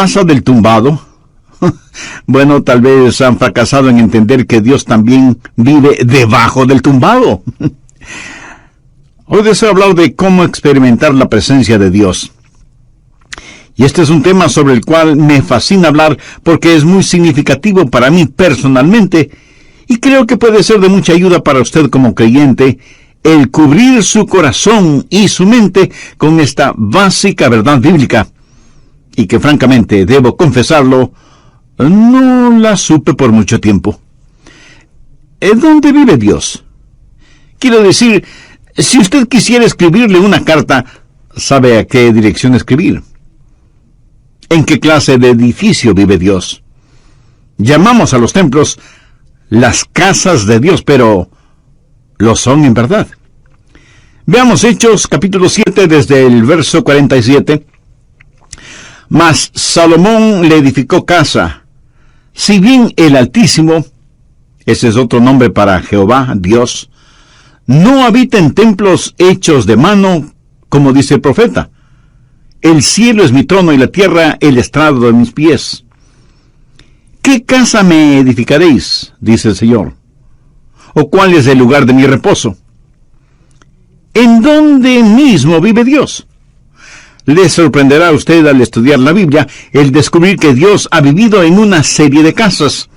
casa del tumbado? Bueno, tal vez han fracasado en entender que Dios también vive debajo del tumbado. Hoy deseo hablar de cómo experimentar la presencia de Dios. Y este es un tema sobre el cual me fascina hablar porque es muy significativo para mí personalmente y creo que puede ser de mucha ayuda para usted como creyente el cubrir su corazón y su mente con esta básica verdad bíblica y que francamente, debo confesarlo, no la supe por mucho tiempo. ¿Dónde vive Dios? Quiero decir, si usted quisiera escribirle una carta, ¿sabe a qué dirección escribir? ¿En qué clase de edificio vive Dios? Llamamos a los templos las casas de Dios, pero ¿lo son en verdad? Veamos Hechos capítulo 7 desde el verso 47. Mas Salomón le edificó casa, si bien el Altísimo, ese es otro nombre para Jehová, Dios, no habita en templos hechos de mano, como dice el profeta. El cielo es mi trono y la tierra el estrado de mis pies. ¿Qué casa me edificaréis? Dice el Señor. ¿O cuál es el lugar de mi reposo? ¿En dónde mismo vive Dios? Le sorprenderá a usted al estudiar la Biblia el descubrir que Dios ha vivido en una serie de casas.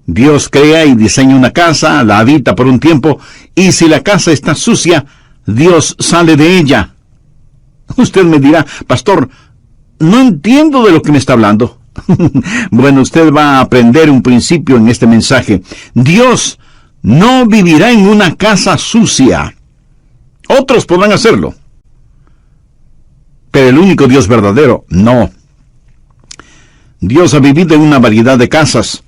Dios crea y diseña una casa, la habita por un tiempo, y si la casa está sucia, Dios sale de ella. Usted me dirá, pastor, no entiendo de lo que me está hablando. Bueno, usted va a aprender un principio en este mensaje. Dios no vivirá en una casa sucia. Otros podrán hacerlo, pero el único Dios verdadero, no. Dios ha vivido en una variedad de casas.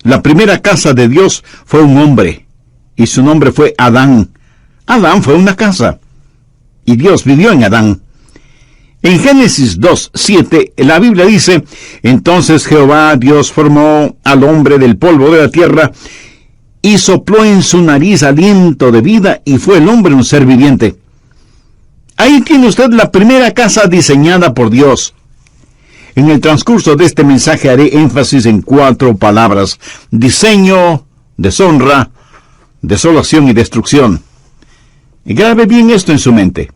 La primera casa de Dios fue un hombre, y su nombre fue Adán. Adán fue una casa, y Dios vivió en Adán. En Génesis 2:7, la Biblia dice, entonces Jehová Dios formó al hombre del polvo de la tierra, y sopló en su nariz aliento de vida, y fue el hombre un ser viviente. Ahí tiene usted la primera casa diseñada por Dios. En el transcurso de este mensaje haré énfasis en 4 palabras: diseño, deshonra, desolación y destrucción. Y grabe bien esto en su mente.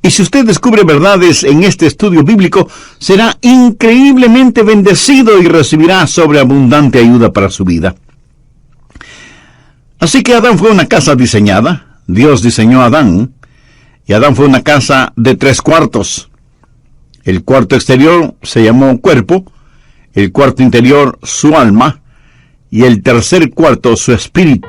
Y si usted descubre verdades en este estudio bíblico, será increíblemente bendecido y recibirá sobreabundante ayuda para su vida. Así que Adán fue una casa diseñada. Dios diseñó a Adán. Y Adán fue una casa de 3 cuartos. El cuarto exterior se llamó cuerpo, el cuarto interior su alma, y el tercer cuarto su espíritu.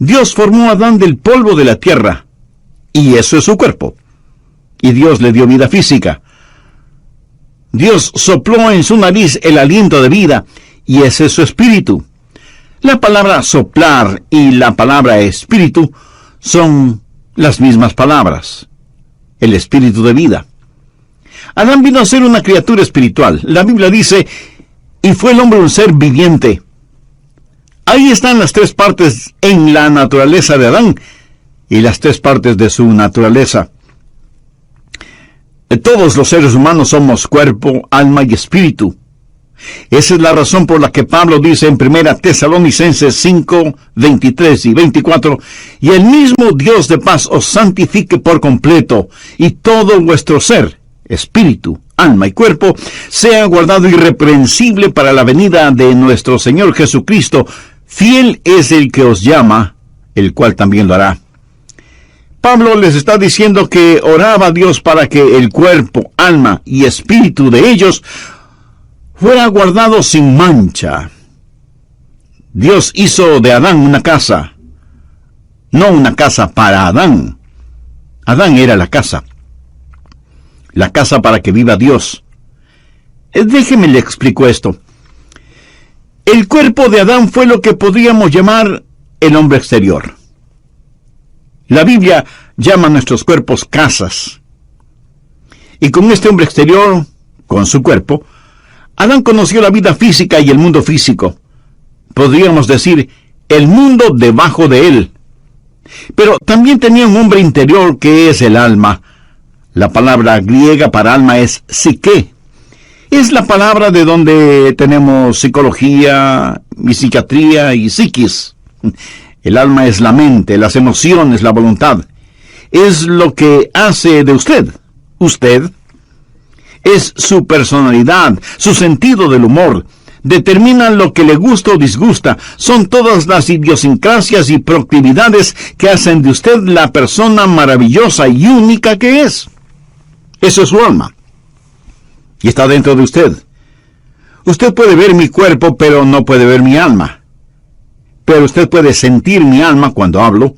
Dios formó a Adán del polvo de la tierra, y eso es su cuerpo. Y Dios le dio vida física. Dios sopló en su nariz el aliento de vida, y ese es su espíritu. La palabra soplar y la palabra espíritu son las mismas palabras. El espíritu de vida. Adán vino a ser una criatura espiritual. La Biblia dice, y fue el hombre un ser viviente. Ahí están las 3 partes en la naturaleza de Adán y las 3 partes de su naturaleza. Todos los seres humanos somos cuerpo, alma y espíritu. Esa es la razón por la que Pablo dice en 1 Tesalonicenses 5, 23 y 24, y el mismo Dios de paz os santifique por completo, y todo vuestro ser, espíritu, alma y cuerpo, sea guardado irreprensible para la venida de nuestro Señor Jesucristo. Fiel es el que os llama, el cual también lo hará. Pablo les está diciendo que oraba a Dios para que el cuerpo, alma y espíritu de ellos fuera guardado sin mancha. Dios hizo de Adán una casa, no una casa para Adán. Adán era la casa para que viva Dios. Déjeme le explico esto. El cuerpo de Adán fue lo que podríamos llamar el hombre exterior. La Biblia llama a nuestros cuerpos casas. Y con este hombre exterior, con su cuerpo, Adán conoció la vida física y el mundo físico. Podríamos decir, el mundo debajo de él. Pero también tenía un hombre interior que es el alma. La palabra griega para alma es psique. Es la palabra de donde tenemos psicología, y psiquiatría y psiquis. El alma es la mente, las emociones, la voluntad. Es lo que hace de usted. Usted es su personalidad, su sentido del humor. Determina lo que le gusta o disgusta. Son todas las idiosincrasias y proclividades que hacen de usted la persona maravillosa y única que es. Eso es su alma. Y está dentro de usted. Usted puede ver mi cuerpo, pero no puede ver mi alma. Pero usted puede sentir mi alma cuando hablo,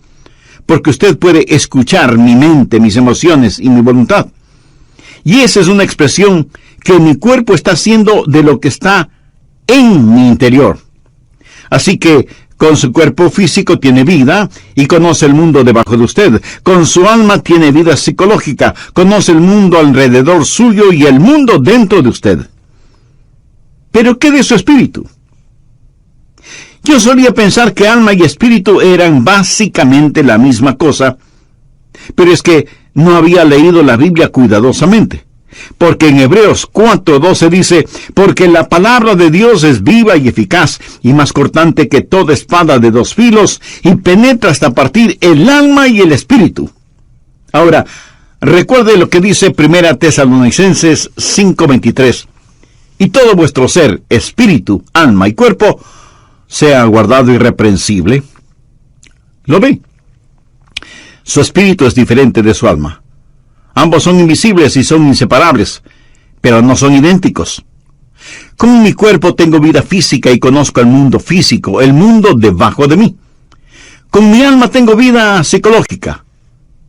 porque usted puede escuchar mi mente, mis emociones y mi voluntad. Y esa es una expresión que mi cuerpo está haciendo de lo que está en mi interior. Así que con su cuerpo físico tiene vida y conoce el mundo debajo de usted. Con su alma tiene vida psicológica, conoce el mundo alrededor suyo y el mundo dentro de usted. ¿Pero qué de su espíritu? Yo solía pensar que alma y espíritu eran básicamente la misma cosa, pero es que no había leído la Biblia cuidadosamente. Porque en Hebreos 4:12 dice, porque la palabra de Dios es viva y eficaz, y más cortante que toda espada de dos filos, y penetra hasta partir el alma y el espíritu. Ahora, recuerde lo que dice 1 Tesalonicenses 5:23, y todo vuestro ser, espíritu, alma y cuerpo, sea guardado irreprensible. ¿Lo ve? Su espíritu es diferente de su alma. Ambos son invisibles y son inseparables, pero no son idénticos. Con mi cuerpo tengo vida física y conozco el mundo físico, el mundo debajo de mí. Con mi alma tengo vida psicológica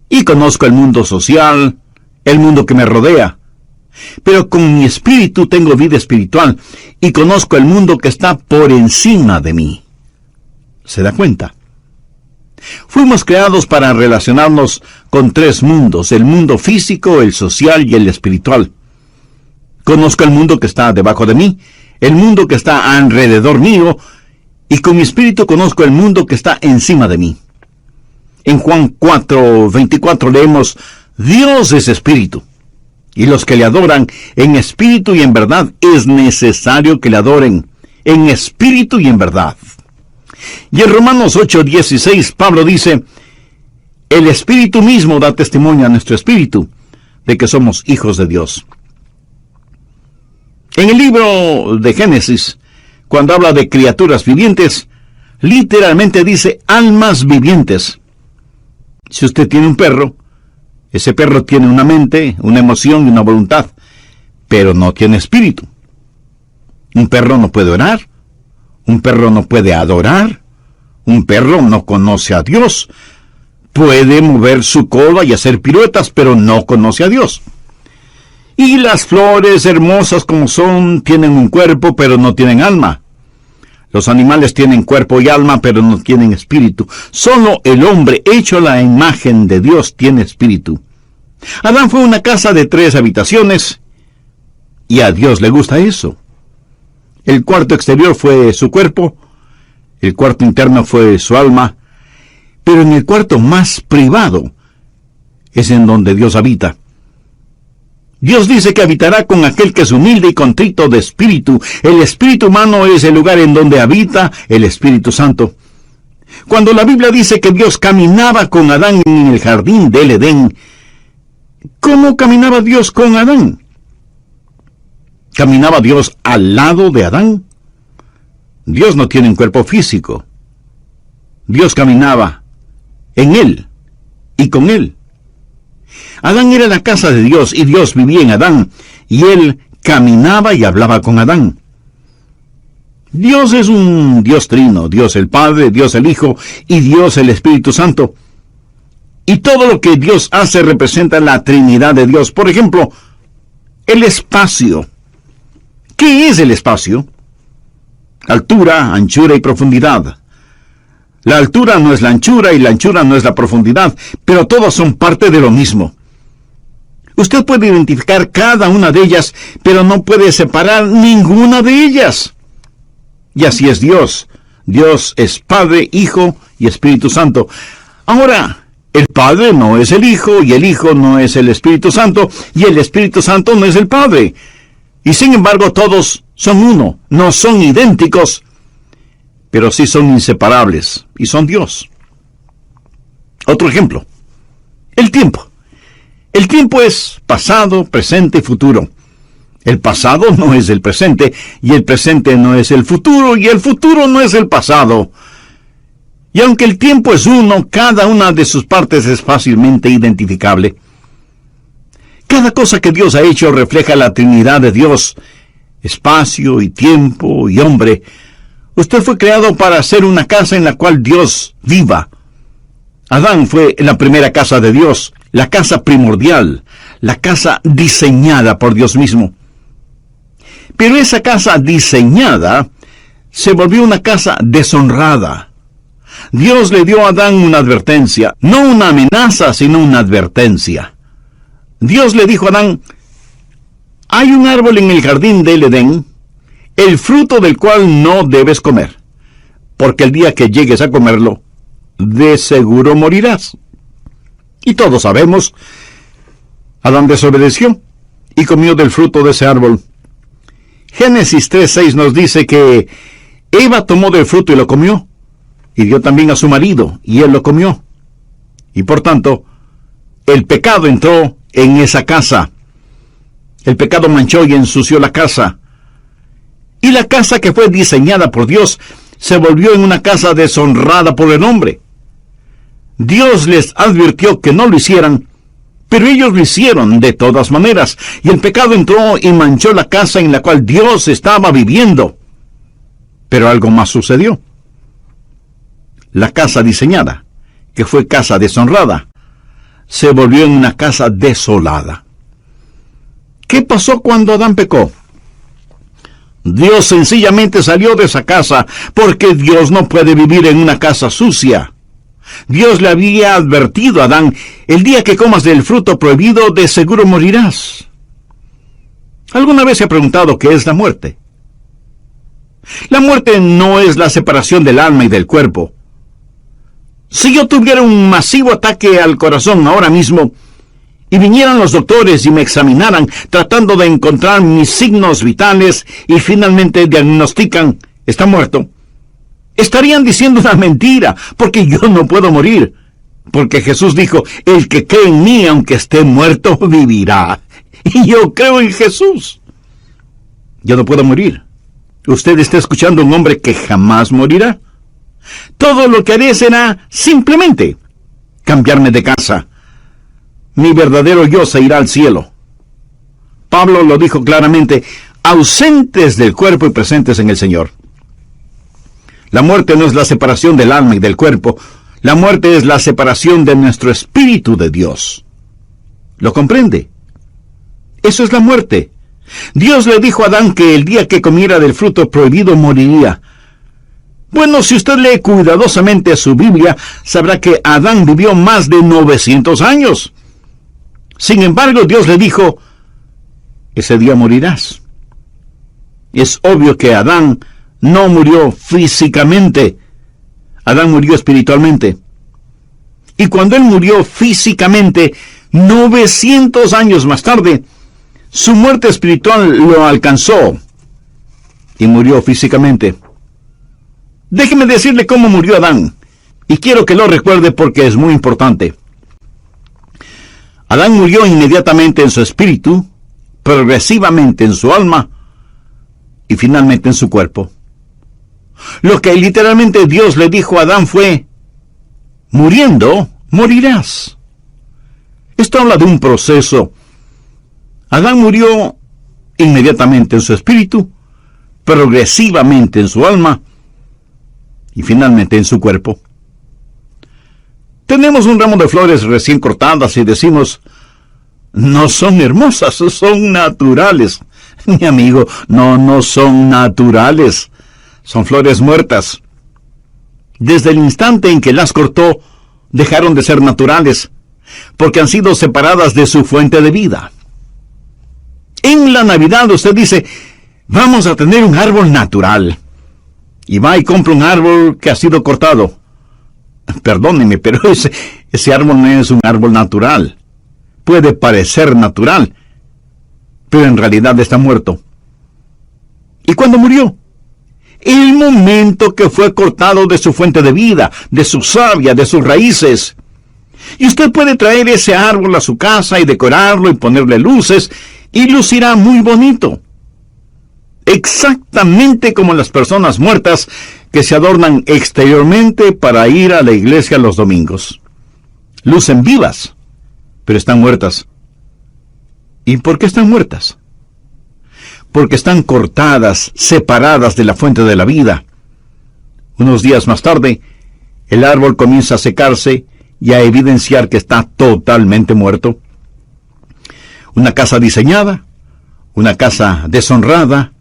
y conozco el mundo social, el mundo que me rodea. Pero con mi espíritu tengo vida espiritual y conozco el mundo que está por encima de mí. ¿Se da cuenta? Fuimos creados para relacionarnos con tres mundos, el mundo físico, el social y el espiritual. Conozco el mundo que está debajo de mí, el mundo que está alrededor mío, y con mi espíritu conozco el mundo que está encima de mí. En Juan 4:24 leemos, Dios es espíritu, y los que le adoran en espíritu y en verdad es necesario que le adoren en espíritu y en verdad. Y en Romanos 8:16 Pablo dice, el espíritu mismo da testimonio a nuestro espíritu de que somos hijos de Dios. En el libro de Génesis, cuando habla de criaturas vivientes, literalmente dice almas vivientes. Si usted tiene un perro, ese perro tiene una mente, una emoción y una voluntad, pero no tiene espíritu. Un perro no puede orar, un perro no puede adorar, un perro no conoce a Dios. Puede mover su cola y hacer piruetas, pero no conoce a Dios. Y las flores, hermosas como son, tienen un cuerpo, pero no tienen alma. Los animales tienen cuerpo y alma, pero no tienen espíritu. Solo el hombre, hecho a la imagen de Dios, tiene espíritu. Adán fue una casa de 3 habitaciones, y a Dios le gusta eso. El cuarto exterior fue su cuerpo, el cuarto interno fue su alma, pero en el cuarto más privado es en donde Dios habita. Dios dice que habitará con aquel que es humilde y contrito de espíritu. El espíritu humano es el lugar en donde habita el Espíritu Santo. Cuando la Biblia dice que Dios caminaba con Adán en el jardín del Edén, ¿cómo caminaba Dios con Adán? ¿Caminaba Dios al lado de Adán? Dios no tiene un cuerpo físico. Dios caminaba en él y con él. Adán era la casa de Dios y Dios vivía en Adán, y él caminaba y hablaba con Adán. Dios es un Dios trino, Dios el Padre, Dios el Hijo y Dios el Espíritu Santo. Y todo lo que Dios hace representa la Trinidad de Dios. Por ejemplo, el espacio. ¿Qué es el espacio? Altura, anchura y profundidad. La altura no es la anchura y la anchura no es la profundidad, pero todas son parte de lo mismo. Usted puede identificar cada una de ellas, pero no puede separar ninguna de ellas. Y así es Dios. Dios es Padre, Hijo y Espíritu Santo. Ahora, el Padre no es el Hijo, y el Hijo no es el Espíritu Santo, y el Espíritu Santo no es el Padre. Y sin embargo, todos son uno, no son idénticos, pero sí son inseparables, y son Dios. Otro ejemplo, el tiempo. El tiempo es pasado, presente y futuro. El pasado no es el presente, y el presente no es el futuro, y el futuro no es el pasado. Y aunque el tiempo es uno, cada una de sus partes es fácilmente identificable. Cada cosa que Dios ha hecho refleja la Trinidad de Dios, espacio y tiempo y hombre. Usted fue creado para ser una casa en la cual Dios viva. Adán fue la primera casa de Dios, la casa primordial, la casa diseñada por Dios mismo. Pero esa casa diseñada se volvió una casa deshonrada. Dios le dio a Adán una advertencia, no una amenaza, sino una advertencia. Dios le dijo a Adán: hay un árbol en el jardín del Edén, el fruto del cual no debes comer, porque el día que llegues a comerlo, de seguro morirás. Y todos sabemos, Adán desobedeció y comió del fruto de ese árbol. Génesis 3:6 nos dice que Eva tomó del fruto y lo comió, y dio también a su marido, y él lo comió. Y por tanto, el pecado entró en esa casa. El pecado manchó y ensució la casa. Y la casa que fue diseñada por Dios se volvió en una casa deshonrada por el hombre. Dios les advirtió que no lo hicieran, pero ellos lo hicieron de todas maneras, y el pecado entró y manchó la casa en la cual Dios estaba viviendo. Pero algo más sucedió. La casa diseñada, que fue casa deshonrada, se volvió en una casa desolada. ¿Qué pasó cuando Adán pecó? Dios sencillamente salió de esa casa, porque Dios no puede vivir en una casa sucia. Dios le había advertido a Adán: el día que comas del fruto prohibido, de seguro morirás. ¿Alguna vez se ha preguntado qué es la muerte? La muerte no es la separación del alma y del cuerpo. Si yo tuviera un masivo ataque al corazón ahora mismo, y vinieran los doctores y me examinaran tratando de encontrar mis signos vitales y finalmente diagnostican: está muerto, estarían diciendo una mentira, porque yo no puedo morir. Porque Jesús dijo: el que cree en mí, aunque esté muerto, vivirá. Y yo creo en Jesús. Yo no puedo morir. Usted está escuchando a un hombre que jamás morirá. Todo lo que haré será simplemente cambiarme de casa. Mi verdadero yo se irá al cielo. Pablo lo dijo claramente: ausentes del cuerpo y presentes en el Señor. La muerte no es la separación del alma y del cuerpo. La muerte es la separación de nuestro espíritu de Dios. ¿Lo comprende? Eso es la muerte. Dios le dijo a Adán que el día que comiera del fruto prohibido moriría. Bueno, si usted lee cuidadosamente su Biblia, sabrá que Adán vivió más de 900 años. Sin embargo, Dios le dijo: ese día morirás. Es obvio que Adán no murió físicamente. Adán murió espiritualmente. Y cuando él murió físicamente, 900 años más tarde, su muerte espiritual lo alcanzó y murió físicamente. Déjeme decirle cómo murió Adán, y quiero que lo recuerde porque es muy importante. Adán murió inmediatamente en su espíritu, progresivamente en su alma y finalmente en su cuerpo. Lo que literalmente Dios le dijo a Adán fue: muriendo, morirás. Esto habla de un proceso. Adán murió inmediatamente en su espíritu, progresivamente en su alma y finalmente en su cuerpo. Tenemos un ramo de flores recién cortadas y decimos: no son hermosas, son naturales. Mi amigo, no son naturales. Son flores muertas. Desde el instante en que las cortó, dejaron de ser naturales, porque han sido separadas de su fuente de vida. En la Navidad usted dice: vamos a tener un árbol natural. Y va y compra un árbol que ha sido cortado. Perdóneme, pero ese árbol no es un árbol natural. Puede parecer natural, pero en realidad está muerto. ¿Y cuándo murió? El momento que fue cortado de su fuente de vida, de su savia, de sus raíces. Y usted puede traer ese árbol a su casa y decorarlo y ponerle luces, y lucirá muy bonito. Exactamente como las personas muertas que se adornan exteriormente para ir a la iglesia los domingos. Lucen vivas, pero están muertas. ¿Y por qué están muertas? Porque están cortadas, separadas de la fuente de la vida. Unos días más tarde, el árbol comienza a secarse y a evidenciar que está totalmente muerto. Una casa diseñada, una casa deshonrada,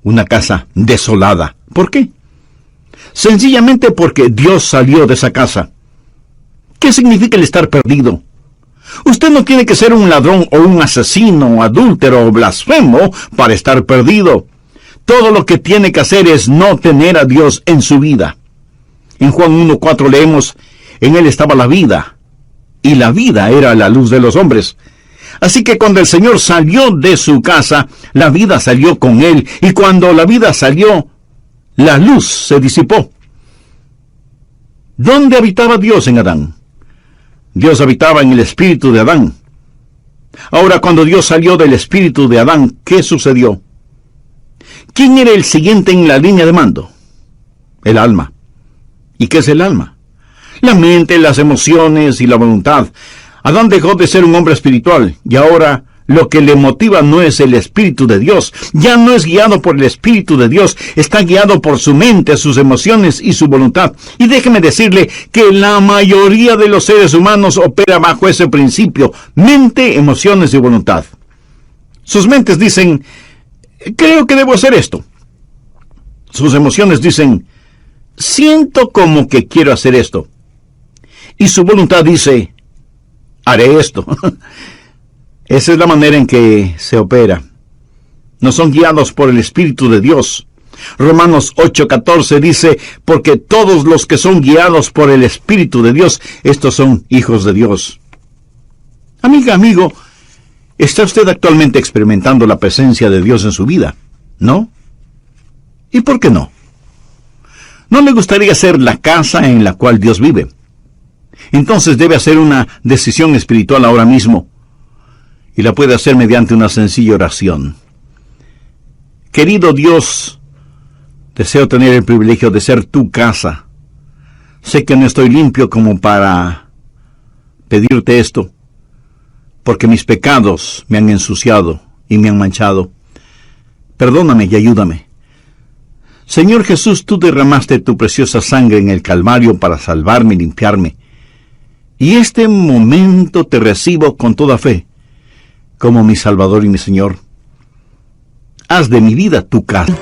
una casa desolada. ¿Por qué? Sencillamente porque Dios salió de esa casa. ¿Qué significa el estar perdido? Usted no tiene que ser un ladrón o un asesino, adúltero o blasfemo para estar perdido. Todo lo que tiene que hacer es no tener a Dios en su vida. En Juan 1:4 leemos: en él estaba la vida, y la vida era la luz de los hombres. Así que cuando el Señor salió de su casa, la vida salió con él, y cuando la vida salió, la luz se disipó. ¿Dónde habitaba Dios en Adán? Dios habitaba en el espíritu de Adán. Ahora, cuando Dios salió del espíritu de Adán, ¿qué sucedió? ¿Quién era el siguiente en la línea de mando? El alma. ¿Y qué es el alma? La mente, las emociones y la voluntad. Adán dejó de ser un hombre espiritual, y ahora lo que le motiva no es el Espíritu de Dios. Ya no es guiado por el Espíritu de Dios, está guiado por su mente, sus emociones y su voluntad. Y déjeme decirle que la mayoría de los seres humanos opera bajo ese principio: mente, emociones y voluntad. Sus mentes dicen: creo que debo hacer esto. Sus emociones dicen: siento como que quiero hacer esto. Y su voluntad dice: haré esto. Esa es la manera en que se opera. No son guiados por el Espíritu de Dios. Romanos 8:14 dice: porque todos los que son guiados por el Espíritu de Dios, estos son hijos de Dios. Amiga, amigo, ¿está usted actualmente experimentando la presencia de Dios en su vida? ¿No? ¿Y por qué no? ¿No le gustaría ser la casa en la cual Dios vive? Entonces debe hacer una decisión espiritual ahora mismo. Y la puede hacer mediante una sencilla oración. Querido Dios, deseo tener el privilegio de ser tu casa. Sé que no estoy limpio como para pedirte esto, porque mis pecados me han ensuciado y me han manchado. Perdóname y ayúdame. Señor Jesús, tú derramaste tu preciosa sangre en el Calvario para salvarme y limpiarme. Y este momento te recibo con toda fe, como mi Salvador y mi Señor. Haz de mi vida tu casa.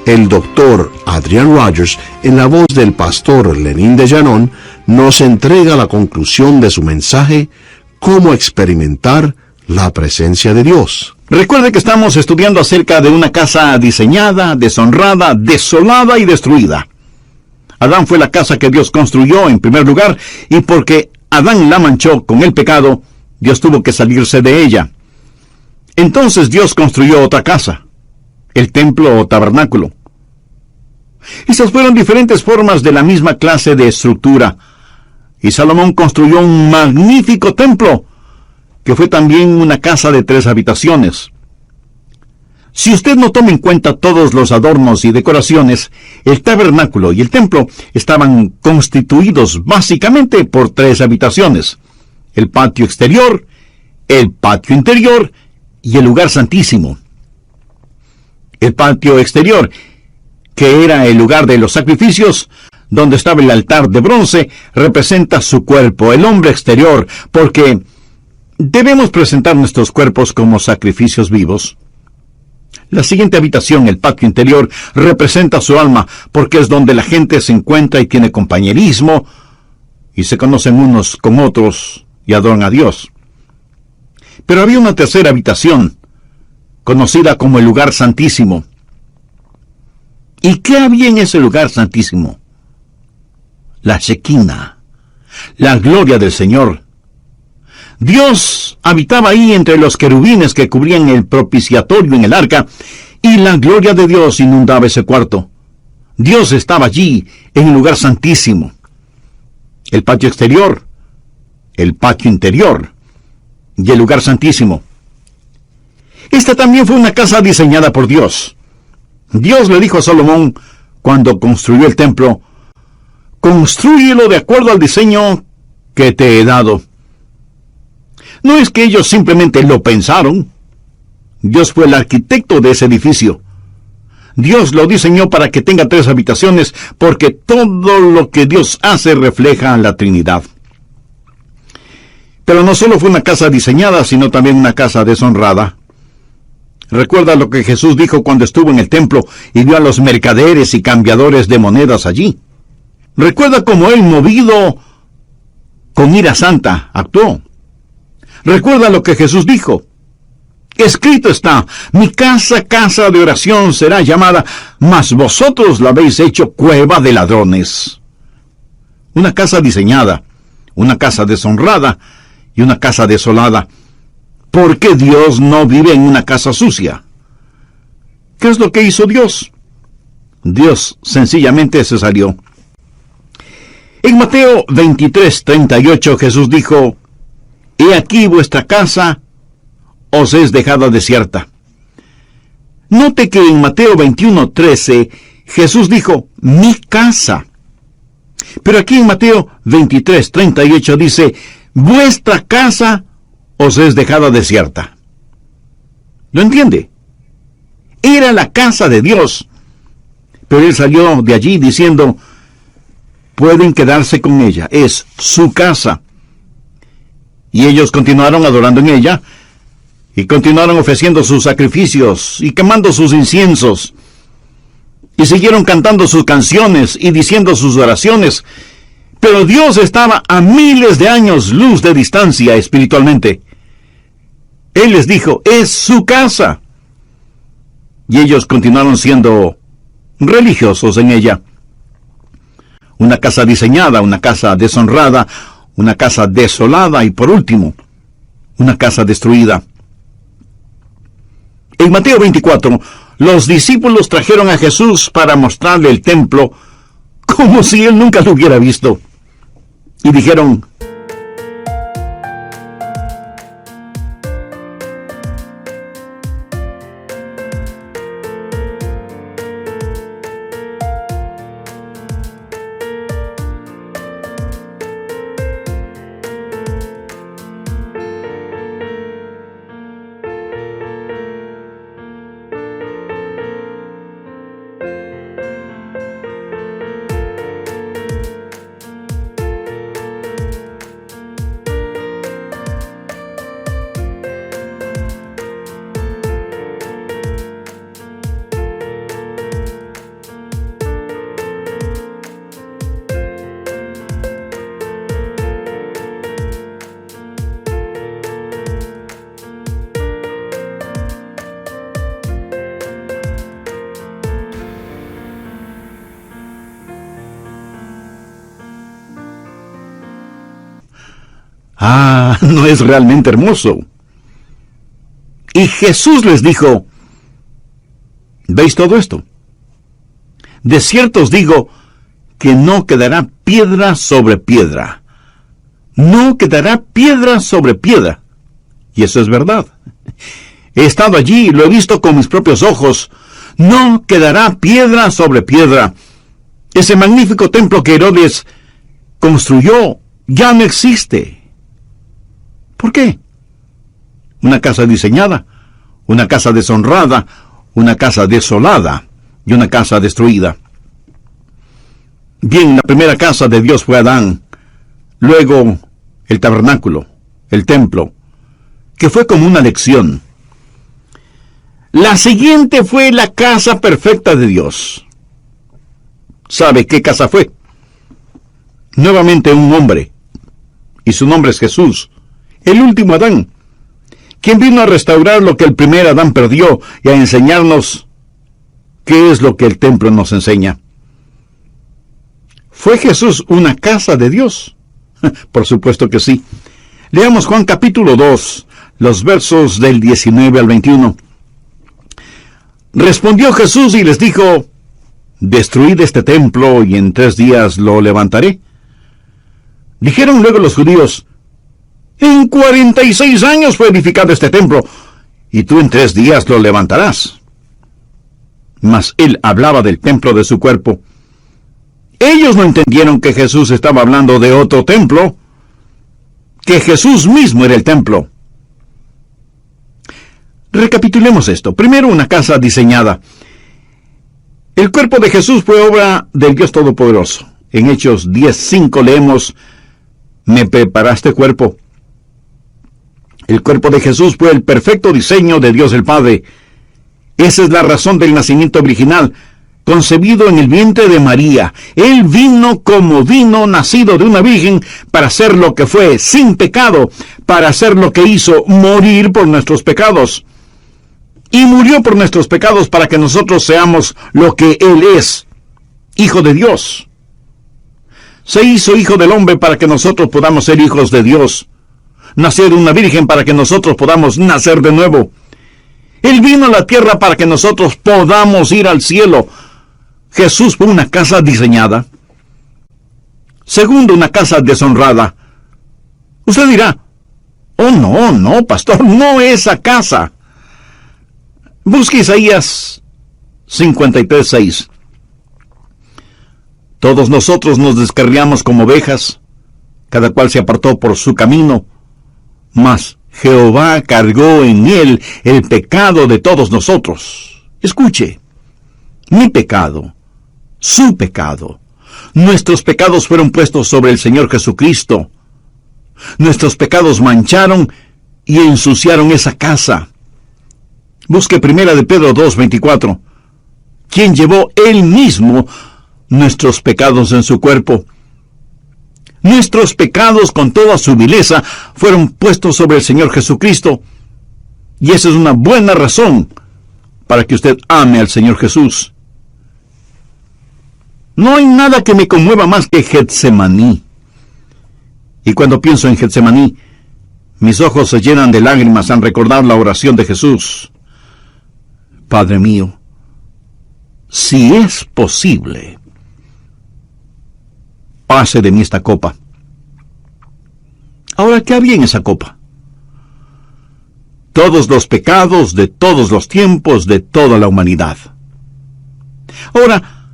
El doctor Adrian Rogers, en la voz del pastor Lenín de Llanón, nos entrega la conclusión de su mensaje: cómo experimentar la presencia de Dios. Recuerde que estamos estudiando acerca de una casa diseñada, deshonrada, desolada y destruida. Adán fue la casa que Dios construyó en primer lugar, y porque Adán la manchó con el pecado, Dios tuvo que salirse de ella. Entonces Dios construyó otra casa, el templo o tabernáculo. Esas fueron diferentes formas de la misma clase de estructura. Y Salomón construyó un magnífico templo, que fue también una casa de 3 habitaciones. Si usted no toma en cuenta todos los adornos y decoraciones, el tabernáculo y el templo estaban constituidos básicamente por 3 habitaciones: el patio exterior, el patio interior y el lugar santísimo. El patio exterior, que era el lugar de los sacrificios, donde estaba el altar de bronce, representa su cuerpo, el hombre exterior, porque debemos presentar nuestros cuerpos como sacrificios vivos. La siguiente habitación, el patio interior, representa su alma, porque es donde la gente se encuentra y tiene compañerismo, y se conocen unos con otros y adoran a Dios. Pero había una tercera habitación, conocida como el lugar santísimo. ¿Y qué había en ese lugar santísimo? La Shekinah, la gloria del Señor. Dios habitaba ahí entre los querubines que cubrían el propiciatorio en el arca, y la gloria de Dios inundaba ese cuarto. Dios estaba allí, en el lugar santísimo. El patio exterior, el patio interior y el lugar santísimo. Esta también fue una casa diseñada por Dios. Dios le dijo a Salomón, cuando construyó el templo: «Constrúyelo de acuerdo al diseño que te he dado». No es que ellos simplemente lo pensaron. Dios fue el arquitecto de ese edificio. Dios lo diseñó para que tenga 3 habitaciones, porque todo lo que Dios hace refleja a la Trinidad. Pero no solo fue una casa diseñada, sino también una casa deshonrada. Recuerda lo que Jesús dijo cuando estuvo en el templo y vio a los mercaderes y cambiadores de monedas allí. Recuerda cómo él, movido con ira santa, actuó. Recuerda lo que Jesús dijo: «Escrito está, mi casa, casa de oración será llamada, mas vosotros la habéis hecho cueva de ladrones». Una casa diseñada, una casa deshonrada y una casa desolada. ¿Por qué Dios no vive en una casa sucia? ¿Qué es lo que hizo Dios? Dios sencillamente se salió. En Mateo 23:38 Jesús dijo: «He aquí vuestra casa os es dejada desierta». Note que en Mateo 21:13 Jesús dijo: «mi casa». Pero aquí en Mateo 23:38 dice: «vuestra casa os es dejada desierta». ¿Lo entiende? Era la casa de Dios, pero él salió de allí diciendo: «pueden quedarse con ella, es su casa». Y ellos continuaron adorando en ella, y continuaron ofreciendo sus sacrificios y quemando sus inciensos, y siguieron cantando sus canciones y diciendo sus oraciones. Pero Dios estaba a miles de años luz de distancia espiritualmente. Él les dijo: «es su casa». Y ellos continuaron siendo religiosos en ella. Una casa diseñada, una casa deshonrada, una casa desolada y, por último, una casa destruida. En Mateo 24, los discípulos trajeron a Jesús para mostrarle el templo como si él nunca lo hubiera visto. Y dijeron: «ah, no es realmente hermoso». Y Jesús les dijo: «¿veis todo esto? De cierto os digo que no quedará piedra sobre piedra. No quedará piedra sobre piedra». Y eso es verdad. He estado allí, lo he visto con mis propios ojos. No quedará piedra sobre piedra. Ese magnífico templo que Herodes construyó ya no existe. ¿Por qué? Una casa diseñada, una casa deshonrada, una casa desolada y una casa destruida. Bien, la primera casa de Dios fue Adán, luego el tabernáculo, el templo, que fue como una lección. La siguiente fue la casa perfecta de Dios. ¿Sabe qué casa fue? Nuevamente un hombre, y su nombre es Jesús, el último Adán, quien vino a restaurar lo que el primer Adán perdió y a enseñarnos qué es lo que el templo nos enseña. ¿Fue Jesús una casa de Dios? Por supuesto que sí. Leamos Juan capítulo 2, los versos del 19 al 21. Respondió Jesús y les dijo: «Destruid este templo, y en 3 días lo levantaré». Dijeron luego los judíos: «En 46 años fue edificado este templo, y tú en 3 días lo levantarás». Mas él hablaba del templo de su cuerpo. Ellos no entendieron que Jesús estaba hablando de otro templo, que Jesús mismo era el templo. Recapitulemos esto. Primero, una casa diseñada. El cuerpo de Jesús fue obra del Dios Todopoderoso. En Hechos 10:5 leemos: «Me preparaste cuerpo». El cuerpo de Jesús fue el perfecto diseño de Dios el Padre. Esa es la razón del nacimiento original, concebido en el vientre de María. Él vino como vino, nacido de una virgen, para ser lo que fue, sin pecado, para hacer lo que hizo, morir por nuestros pecados. Y murió por nuestros pecados para que nosotros seamos lo que Él es, Hijo de Dios. Se hizo Hijo del Hombre para que nosotros podamos ser hijos de Dios. Nació de una virgen para que nosotros podamos nacer de nuevo. Él vino a la tierra para que nosotros podamos ir al cielo. Jesús fue una casa diseñada. Segundo, una casa deshonrada. Usted dirá: «Oh, no, pastor, no esa casa». Busque Isaías 53:6. Todos nosotros nos descarriamos como ovejas, cada cual se apartó por su camino, mas Jehová cargó en él el pecado de todos nosotros. Escuche, mi pecado, su pecado, nuestros pecados fueron puestos sobre el Señor Jesucristo. Nuestros pecados mancharon y ensuciaron esa casa. Busque 1 de Pedro 2:24, quien llevó él mismo nuestros pecados en su cuerpo. Nuestros pecados con toda su vileza fueron puestos sobre el Señor Jesucristo, y esa es una buena razón para que usted ame al Señor Jesús. No hay nada que me conmueva más que Getsemaní. Y cuando pienso en Getsemaní, mis ojos se llenan de lágrimas al recordar la oración de Jesús. Padre mío, si es posible, pase de mí esta copa. Ahora, ¿qué había en esa copa? Todos los pecados de todos los tiempos de toda la humanidad. Ahora,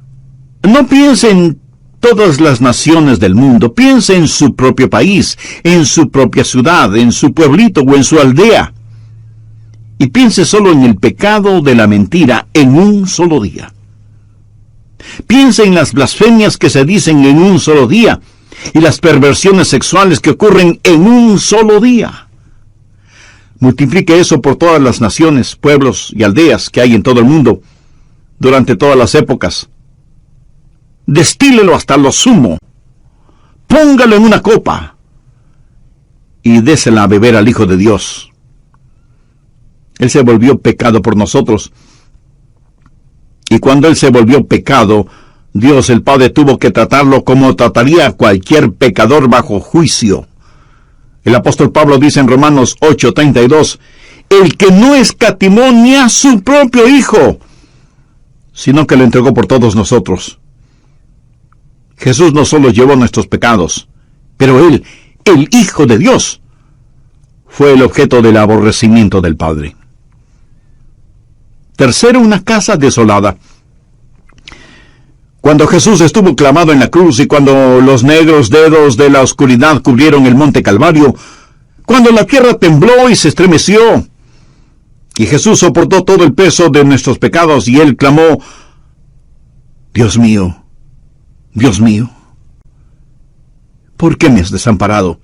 no piense en todas las naciones del mundo, piense en su propio país, en su propia ciudad, en su pueblito o en su aldea. Y piense solo en el pecado de la mentira en un solo día. Piense en las blasfemias que se dicen en un solo día y las perversiones sexuales que ocurren en un solo día. Multiplique eso por todas las naciones, pueblos y aldeas que hay en todo el mundo durante todas las épocas. Destílelo hasta lo sumo. Póngalo en una copa y désela a beber al Hijo de Dios. Él se volvió pecado por nosotros. Y cuando Él se volvió pecado, Dios el Padre tuvo que tratarlo como trataría a cualquier pecador bajo juicio. El apóstol Pablo dice en Romanos 8:32, el que no escatimó ni a su propio Hijo, sino que lo entregó por todos nosotros. Jesús no solo llevó nuestros pecados, pero Él, el Hijo de Dios, fue el objeto del aborrecimiento del Padre. Tercero, una casa desolada. Cuando Jesús estuvo clavado en la cruz y cuando los negros dedos de la oscuridad cubrieron el monte Calvario, cuando la tierra tembló y se estremeció, y Jesús soportó todo el peso de nuestros pecados, y Él clamó: Dios mío, ¿por qué me has desamparado?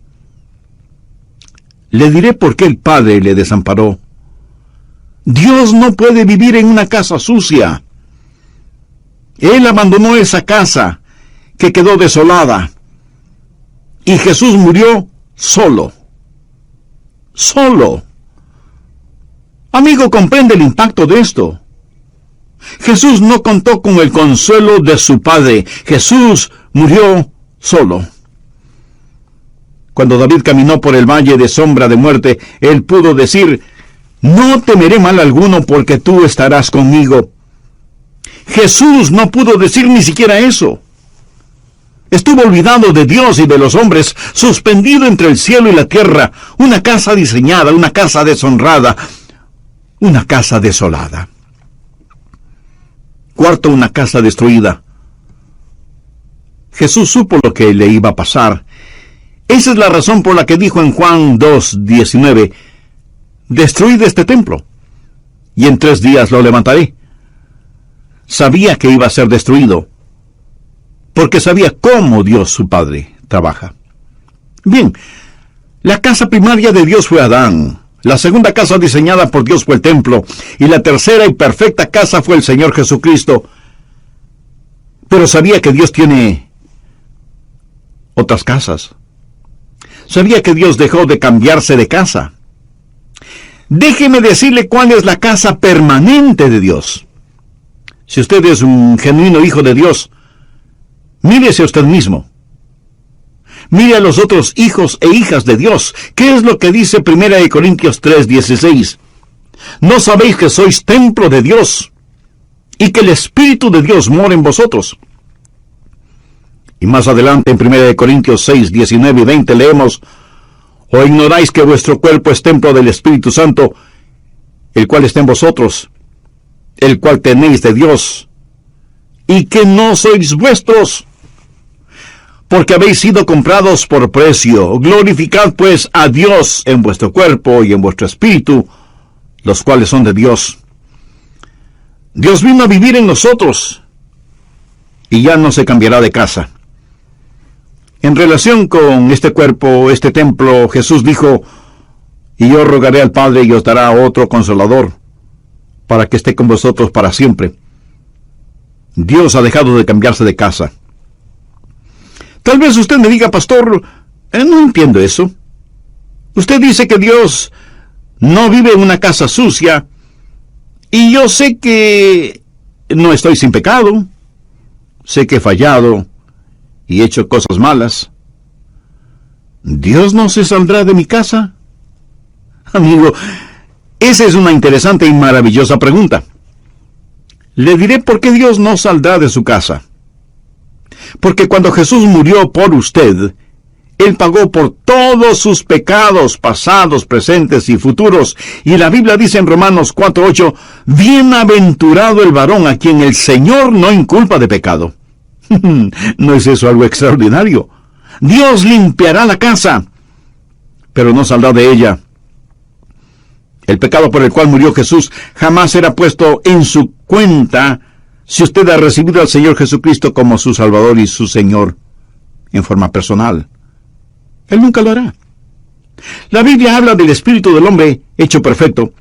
Le diré por qué el Padre le desamparó. Dios no puede vivir en una casa sucia. Él abandonó esa casa que quedó desolada. Y Jesús murió solo. Solo. Amigo, comprende el impacto de esto. Jesús no contó con el consuelo de su Padre. Jesús murió solo. Cuando David caminó por el valle de sombra de muerte, él pudo decir: no temeré mal alguno, porque tú estarás conmigo. Jesús no pudo decir ni siquiera eso. Estuvo olvidado de Dios y de los hombres, suspendido entre el cielo y la tierra, una casa diseñada, una casa deshonrada, una casa desolada. Cuarto, una casa destruida. Jesús supo lo que le iba a pasar. Esa es la razón por la que dijo en Juan 2:19, destruid este templo, y en 3 días lo levantaré. Sabía que iba a ser destruido, porque sabía cómo Dios su Padre trabaja. Bien, la casa primaria de Dios fue Adán, la segunda casa diseñada por Dios fue el templo, y la tercera y perfecta casa fue el Señor Jesucristo. Pero sabía que Dios tiene otras casas. Sabía que Dios dejó de cambiarse de casa. Déjeme decirle cuál es la casa permanente de Dios. Si usted es un genuino hijo de Dios, mírese a usted mismo. Mire a los otros hijos e hijas de Dios. ¿Qué es lo que dice 1 Corintios 3:16? ¿No sabéis que sois templo de Dios y que el Espíritu de Dios mora en vosotros? Y más adelante en 1 Corintios 6:19 y 20 leemos: ¿O ignoráis que vuestro cuerpo es templo del Espíritu Santo, el cual está en vosotros, el cual tenéis de Dios, y que no sois vuestros? Porque habéis sido comprados por precio. Glorificad pues a Dios en vuestro cuerpo y en vuestro espíritu, los cuales son de Dios. Dios vino a vivir en nosotros, y ya no se cambiará de casa. En relación con este cuerpo, este templo, Jesús dijo: y yo rogaré al Padre y os dará otro Consolador, para que esté con vosotros para siempre. Dios ha dejado de cambiarse de casa. Tal vez usted me diga: pastor, no entiendo eso. Usted dice que Dios no vive en una casa sucia, y yo sé que no estoy sin pecado, sé que he fallado y he hecho cosas malas. ¿Dios no se saldrá de mi casa? Amigo, esa es una interesante y maravillosa pregunta. Le diré por qué Dios no saldrá de su casa. Porque cuando Jesús murió por usted, Él pagó por todos sus pecados pasados, presentes y futuros. Y la Biblia dice en Romanos 4:8, bienaventurado el varón a quien el Señor no inculpa de pecado. ¿No es eso algo extraordinario? Dios limpiará la casa, pero no saldrá de ella. El pecado por el cual murió Jesús jamás será puesto en su cuenta si usted ha recibido al Señor Jesucristo como su Salvador y su Señor en forma personal. Él nunca lo hará. La Biblia habla del espíritu del hombre hecho perfecto,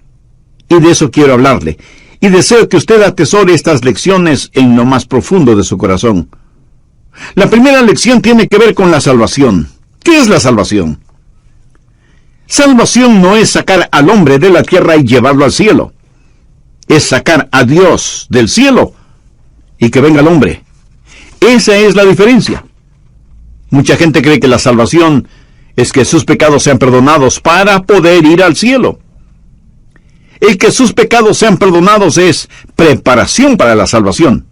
y de eso quiero hablarle. Y deseo que usted atesore estas lecciones en lo más profundo de su corazón. La primera lección tiene que ver con la salvación. ¿Qué es la salvación? Salvación no es sacar al hombre de la tierra y llevarlo al cielo. Es sacar a Dios del cielo y que venga el hombre. Esa es la diferencia. Mucha gente cree que la salvación es que sus pecados sean perdonados para poder ir al cielo. El que sus pecados sean perdonados es preparación para la salvación.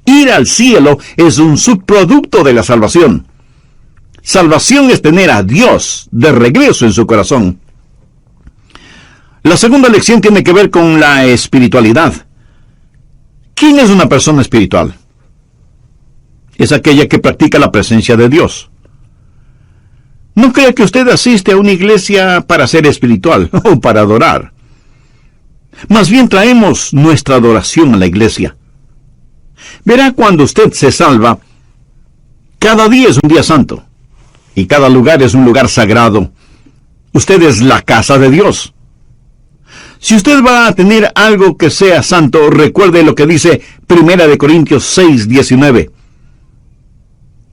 Ir al cielo es un subproducto de la salvación. Salvación es tener a Dios de regreso en su corazón. La segunda lección tiene que ver con la espiritualidad. ¿Quién es una persona espiritual? Es aquella que practica la presencia de Dios. No crea que usted asiste a una iglesia para ser espiritual o para adorar. Más bien traemos nuestra adoración a la iglesia. Verá, cuando usted se salva, cada día es un día santo y cada lugar es un lugar sagrado. Usted es la casa de Dios. Si usted va a tener algo que sea santo, recuerde lo que dice 1 Corintios 6:19.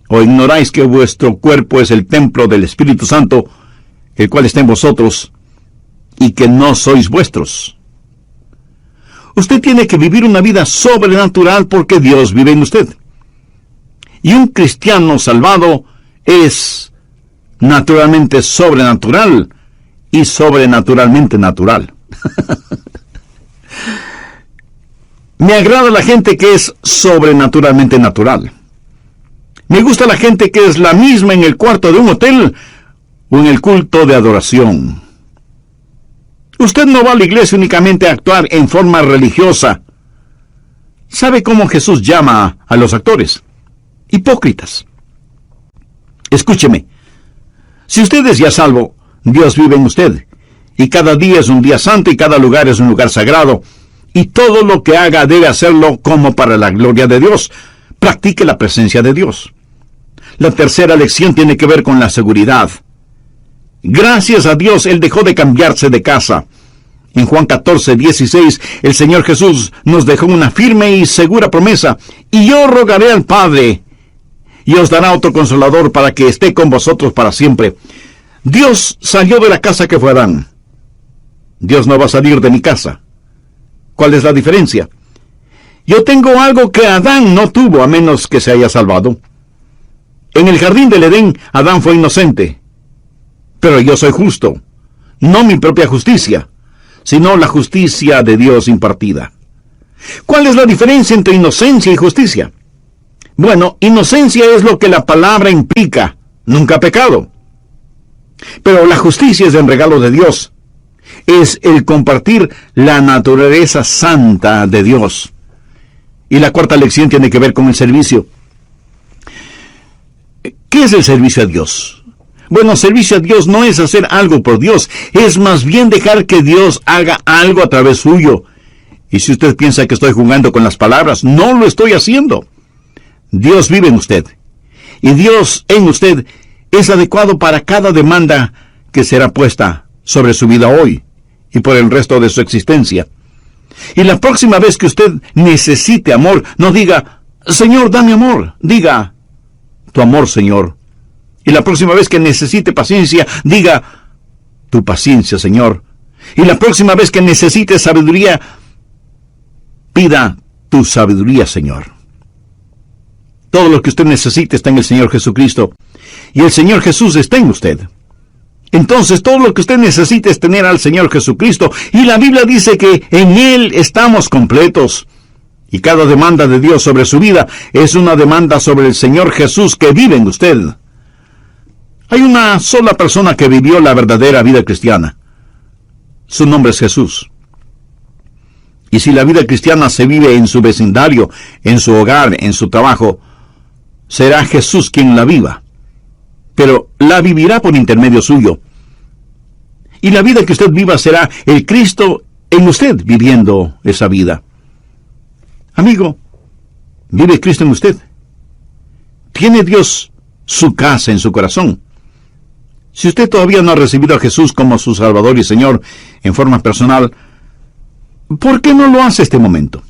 ¿O ignoráis que vuestro cuerpo es el templo del Espíritu Santo, el cual está en vosotros, y que no sois vuestros? Usted tiene que vivir una vida sobrenatural porque Dios vive en usted. Y un cristiano salvado es naturalmente sobrenatural y sobrenaturalmente natural. Me agrada la gente que es sobrenaturalmente natural. Me gusta la gente que es la misma en el cuarto de un hotel o en el culto de adoración. Usted no va a la iglesia únicamente a actuar en forma religiosa. ¿Sabe cómo Jesús llama a los actores? Hipócritas. Escúcheme. Si usted es ya salvo, Dios vive en usted. Y cada día es un día santo y cada lugar es un lugar sagrado. Y todo lo que haga debe hacerlo como para la gloria de Dios. Practique la presencia de Dios. La tercera lección tiene que ver con la seguridad. Gracias a Dios, Él dejó de cambiarse de casa. En Juan 14:16, el Señor Jesús nos dejó una firme y segura promesa. Y yo rogaré al Padre, y os dará otro consolador para que esté con vosotros para siempre. Dios salió de la casa que fue Adán. Dios no va a salir de mi casa. ¿Cuál es la diferencia? Yo tengo algo que Adán no tuvo, a menos que se haya salvado. En el jardín del Edén, Adán fue inocente. Pero yo soy justo. No mi propia justicia, sino la justicia de Dios impartida. ¿Cuál es la diferencia entre inocencia y justicia? Bueno, inocencia es lo que la palabra implica, nunca pecado. Pero la justicia es el regalo de Dios. Es el compartir la naturaleza santa de Dios. Y la cuarta lección tiene que ver con el servicio. ¿Qué es el servicio a Dios? Bueno, servicio a Dios no es hacer algo por Dios, es más bien dejar que Dios haga algo a través suyo. Y si usted piensa que estoy jugando con las palabras, no lo estoy haciendo. Dios vive en usted. Y Dios en usted es adecuado para cada demanda que será puesta sobre su vida hoy y por el resto de su existencia. Y la próxima vez que usted necesite amor, no diga, Señor, dame amor. Diga, tu amor, Señor. Y la próxima vez que necesite paciencia, diga, tu paciencia, Señor. Y la próxima vez que necesite sabiduría, pida tu sabiduría, Señor. Todo lo que usted necesite está en el Señor Jesucristo. Y el Señor Jesús está en usted. Entonces todo lo que usted necesita es tener al Señor Jesucristo. Y la Biblia dice que en Él estamos completos. Y cada demanda de Dios sobre su vida es una demanda sobre el Señor Jesús que vive en usted. Hay una sola persona que vivió la verdadera vida cristiana. Su nombre es Jesús. Y si la vida cristiana se vive en su vecindario, en su hogar, en su trabajo, será Jesús quien la viva. Pero la vivirá por intermedio suyo. Y la vida que usted viva será el Cristo en usted viviendo esa vida. Amigo, ¿vive Cristo en usted? ¿Tiene Dios su casa en su corazón? Si usted todavía no ha recibido a Jesús como su Salvador y Señor en forma personal, ¿por qué no lo hace este momento?